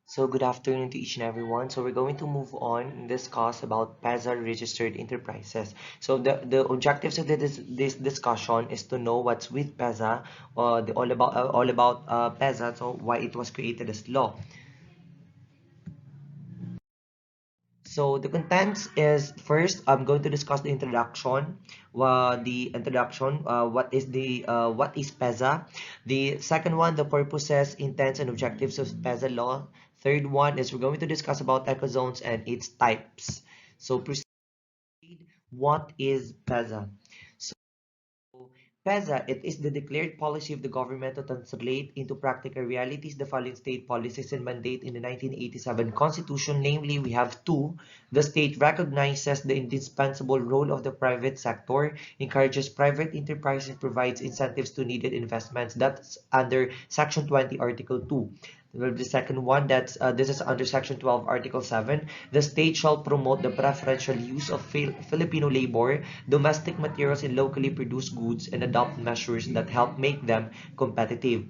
So good afternoon to each and everyone. So we're going to move on and discuss about PEZA registered enterprises. So the objectives of this discussion is to know what's with PEZA, all about PEZA, so why it was created as law. So the contents is first I'm going to discuss the introduction. What is PEZA? The second one, the purposes, intents, and objectives of PEZA law. Third one is we're going to discuss about ecozones and its types. So proceed. What is PEZA? PEZA, it is the declared policy of the government to translate into practical realities the following state policies and mandate in the 1987 Constitution. Namely, we have two. The state recognizes the indispensable role of the private sector, encourages private enterprises, provides incentives to needed investments. That's under Section 20, Article 2. The second one, this is under Section 12, Article 7. The state shall promote the preferential use of Filipino labor, domestic materials, and locally produced goods and adopt measures that help make them competitive.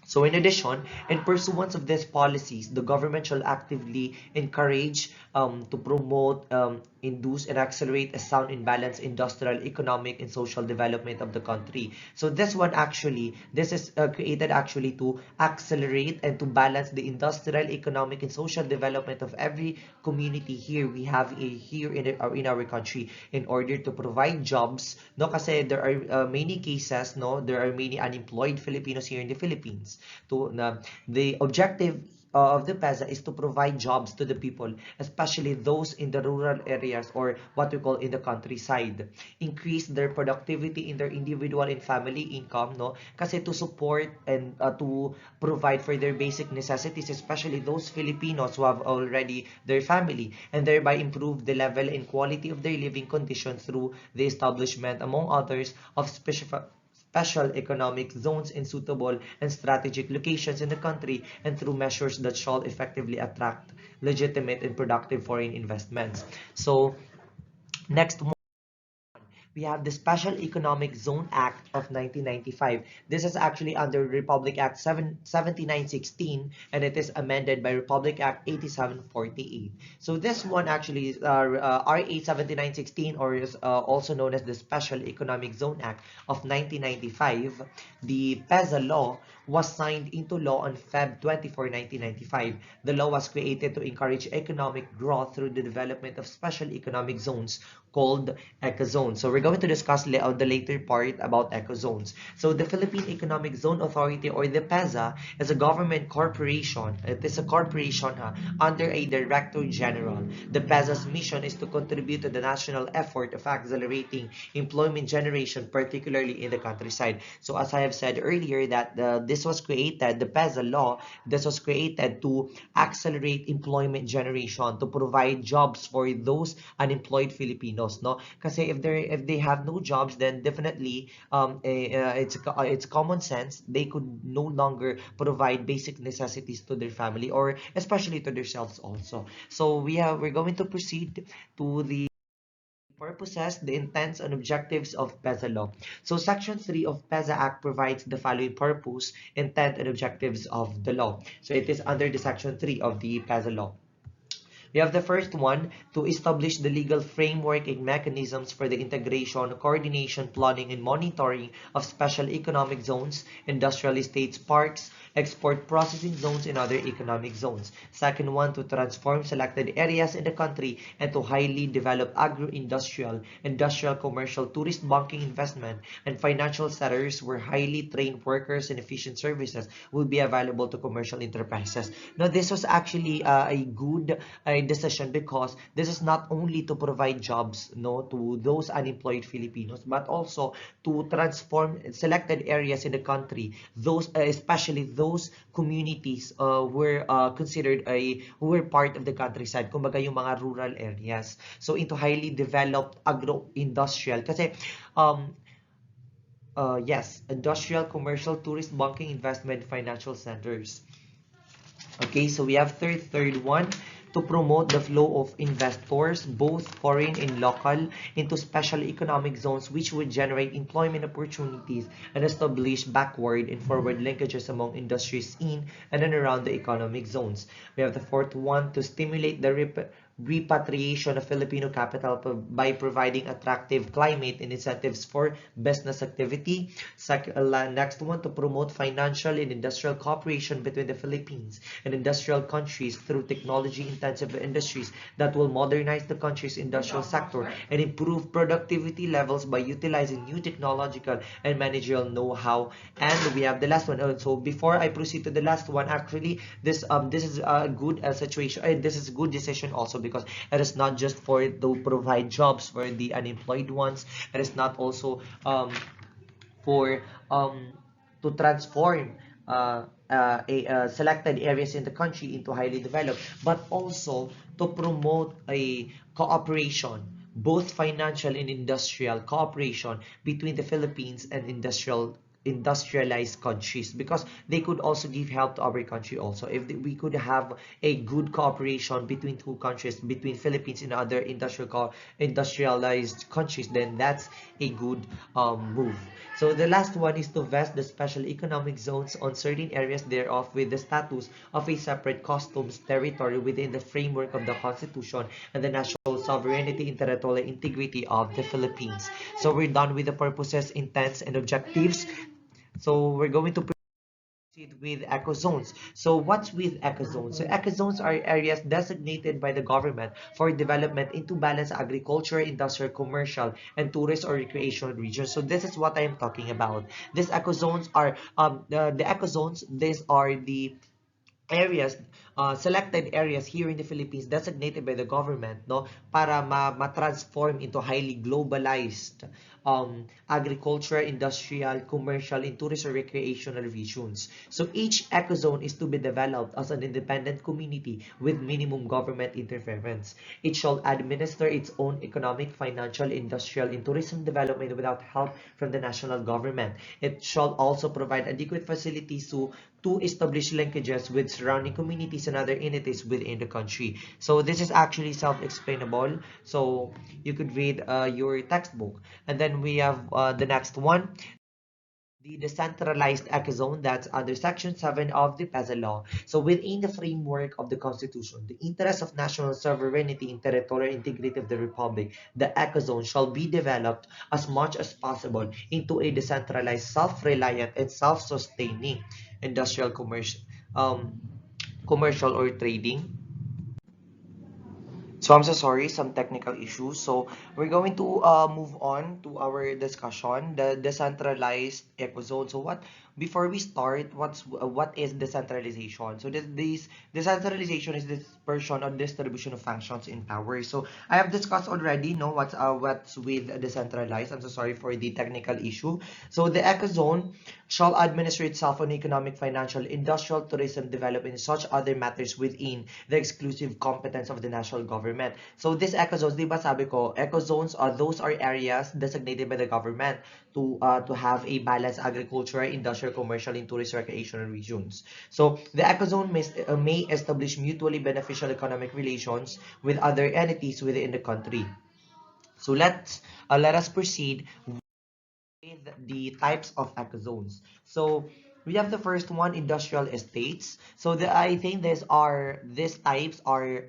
So in addition, in pursuance of these policies, the government shall actively encourage to promote, induce, and accelerate a sound and balanced industrial, economic, and social development of the country. So this is created actually to accelerate and to balance the industrial, economic, and social development of every community here we have here in our country in order to provide jobs. No, kasi there are many cases, no, there are many unemployed Filipinos here in the Philippines. The objective of the PEZA is to provide jobs to the people, especially those in the rural areas or what we call in the countryside. Increase their productivity in their individual and family income, no? Kasi to support and to provide for their basic necessities, especially those Filipinos who have already their family, and thereby improve the level and quality of their living conditions through the establishment, among others, of special economic zones in suitable and strategic locations in the country, and through measures that shall effectively attract legitimate and productive foreign investments. So next, we have the Special Economic Zone Act of 1995. This is actually under Republic Act 7916, and it is amended by Republic Act 8748. So this one actually is RA 7916, or is also known as the Special Economic Zone Act of 1995. The PEZA law was signed into law on Feb 24, 1995. The law was created to encourage economic growth through the development of special economic zones called ecozones. So we're going to discuss the later part about ecozones. So the Philippine Economic Zone Authority, or the PEZA, is a government corporation. It is a corporation under a Director General. The PEZA's mission is to contribute to the national effort of accelerating employment generation, particularly in the countryside. So as I have said earlier, that the PEZA law, this was created to accelerate employment generation, to provide jobs for those unemployed Filipinos, no? Kasi if they have no jobs, then definitely it's common sense they could no longer provide basic necessities to their family, or especially to themselves also. So we're going to proceed to the purposes, the intents and objectives of PEZA law. So Section 3 of PEZA Act provides the following purpose, intent, and objectives of the law. So it is under the Section 3 of the PEZA law. We have the first one, to establish the legal framework and mechanisms for the integration, coordination, planning, and monitoring of special economic zones, industrial estates, parks, export processing zones, and other economic zones. Second one, to transform selected areas in the country and to highly develop agro-industrial, industrial, commercial, tourist, banking, investment, and financial sectors where highly trained workers and efficient services will be available to commercial enterprises. Now, this was actually a good decision, because this is not only to provide jobs, no, to those unemployed Filipinos, but also to transform selected areas in the country, those especially those communities who were part of the countryside, kumbaga yung mga rural areas, so into highly developed agro-industrial, kasi yes, industrial, commercial, tourist, banking, investment, financial centers. Okay, so we have third one, to promote the flow of investors, both foreign and local, into special economic zones, which would generate employment opportunities and establish backward and forward linkages among industries in and then around the economic zones. We have the fourth one, to stimulate the repatriation of Filipino capital by providing attractive climate and incentives for business activity. Next one, to promote financial and industrial cooperation between the Philippines and industrial countries through technology-intensive industries that will modernize the country's industrial sector and improve productivity levels by utilizing new technological and managerial know-how. And we have the last one. So before I proceed to the last one, actually, this is a good situation. This is a good decision also, because it is not just for to provide jobs for the unemployed ones. It is not also for to transform selected areas in the country into highly developed, but also to promote a cooperation, both financial and industrial cooperation between the Philippines and industrialized countries, because they could also give help to our country also. If we could have a good cooperation between two countries, between Philippines and other industrialized countries, then that's a good move. So the last one is to vest the special economic zones on certain areas thereof with the status of a separate customs territory within the framework of the Constitution and the national sovereignty and territorial integrity of the Philippines. So we're done with the purposes, intents, and objectives. So we're going to proceed with eco zones. So what's with eco zones? So eco zones are areas designated by the government for development into balanced agriculture, industrial, commercial, and tourist or recreational regions. So this is what I am talking about. These eco zones are the eco zones. These are the areas, selected areas here in the Philippines designated by the government, no, para ma-transform into highly globalized agriculture, industrial, commercial, and tourist or recreational regions. So each ecozone is to be developed as an independent community with minimum government interference. It shall administer its own economic, financial, industrial, and tourism development without help from the national government. It shall also provide adequate facilities to establish linkages with surrounding communities and other entities within the country. So this is actually self-explainable. So you could read your textbook. And then we have the next one, the decentralized ecozone, that's under Section 7 of the PEZA law. So within the framework of the Constitution, the interest of national sovereignty and territorial integrity of the Republic, the ecozone shall be developed as much as possible into a decentralized, self-reliant, and self-sustaining industrial, commercial or trading. So I'm so sorry, some technical issues. So we're going to move on to our discussion, the decentralized ecozone. So before we start, what is decentralization? So this decentralization is dispersion or distribution of functions in power. So I have discussed already, know what's with decentralized. I'm so sorry for the technical issue. So the ecozone shall administer itself on economic, financial, industrial, tourism development, and such other matters within the exclusive competence of the national government. So these ecozones, di ba sabi ko, ecozones are those are areas designated by the government to have a balanced agricultural, industrial, commercial, and tourist recreational regions. So the ecozone may establish mutually beneficial economic relations with other entities within the country. So let us proceed with the types of ecozones. So we have the first one, industrial estates. So I think these types are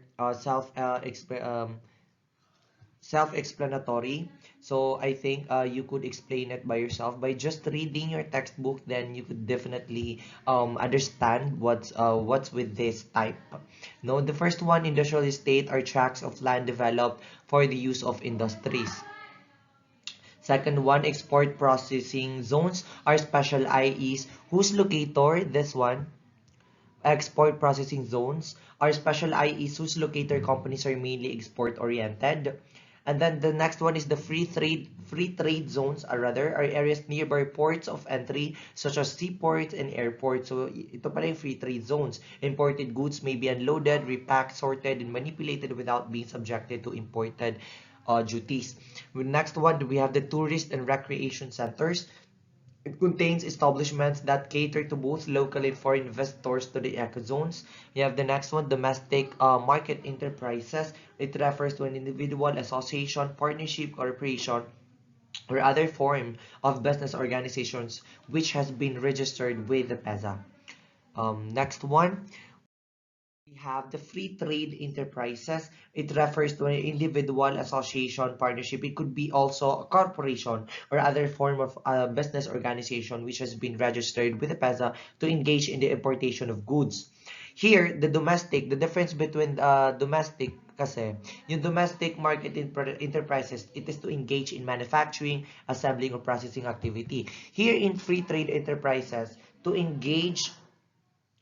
self-explanatory. So I think you could explain it by yourself by just reading your textbook. Then you could definitely understand what's with this type. No, the first one, industrial estate, are tracts of land developed for the use of industries. Second one, export processing zones are special IEs whose locator, this one, export processing zones are special IEs whose locator companies are mainly export oriented. And then the next one is the free trade zones, or rather are areas nearby ports of entry such as seaports and airports. So ito pala yung free trade zones. Imported goods may be unloaded, repacked, sorted, and manipulated without being subjected to imported duties. Next one, we have the tourist and recreation centers. It contains establishments that cater to both local and foreign investors to the ecozones. We have the next one, domestic market enterprises. It refers to an individual, association, partnership, corporation, or other form of business organizations which has been registered with the PEZA. Next one, we have the free trade enterprises. It refers to an individual, association, partnership. It could be also a corporation or other form of business organization which has been registered with the PEZA to engage in the importation of goods. Here, the difference between domestic kasi, yung domestic market enterprises, it is to engage in manufacturing, assembling, or processing activity. Here in free trade enterprises, to engage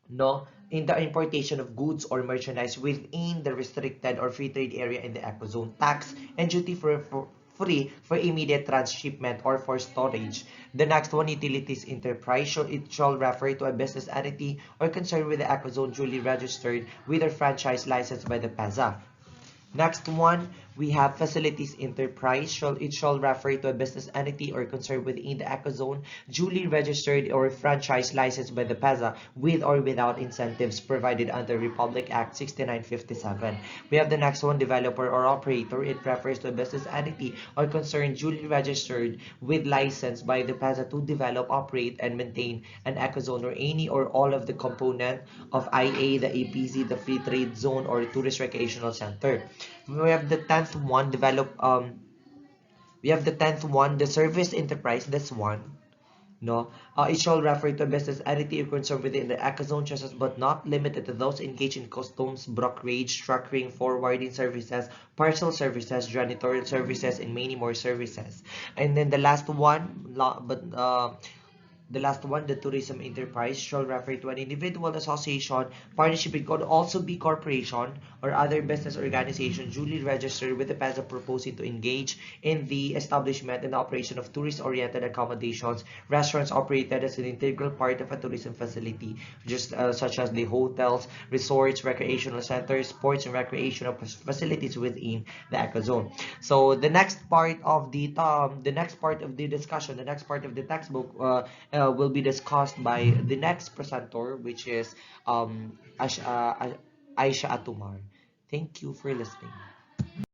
no in the importation of goods or merchandise within the restricted or free trade area in the ecozone, tax and duty free for immediate transshipment or for storage. The next one, utilities enterprise, it shall refer to a business entity or concern with the ecozone duly registered with a franchise licensed by the PEZA. Next one, we have facilities enterprise. It shall refer to a business entity or concern within the ecozone, duly registered or franchise licensed by the PEZA, with or without incentives provided under Republic Act 6957. We have the next one, developer or operator. It refers to a business entity or concern duly registered with license by the PEZA to develop, operate, and maintain an ecozone or any or all of the component of IA, the APZ, the free trade zone, or tourist recreational center. We have the 10th one, the service enterprise. That's one. No, it shall refer to a business entity or concern within the ecozone, just as but not limited to those engaged in customs, brokerage, structuring, forwarding services, parcel services, janitorial services, and many more services. And then the last one, the tourism enterprise, shall refer to an individual, association, partnership. It could also be corporation or other business organization duly registered with the PEZA proposing to engage in the establishment and operation of tourist-oriented accommodations, restaurants operated as an integral part of a tourism facility, just such as the hotels, resorts, recreational centers, sports and recreational facilities within the ecozone. So the next part of the discussion, the next part of the textbook will be discussed by the next presenter, which is Aisha Atumar. Thank you for listening.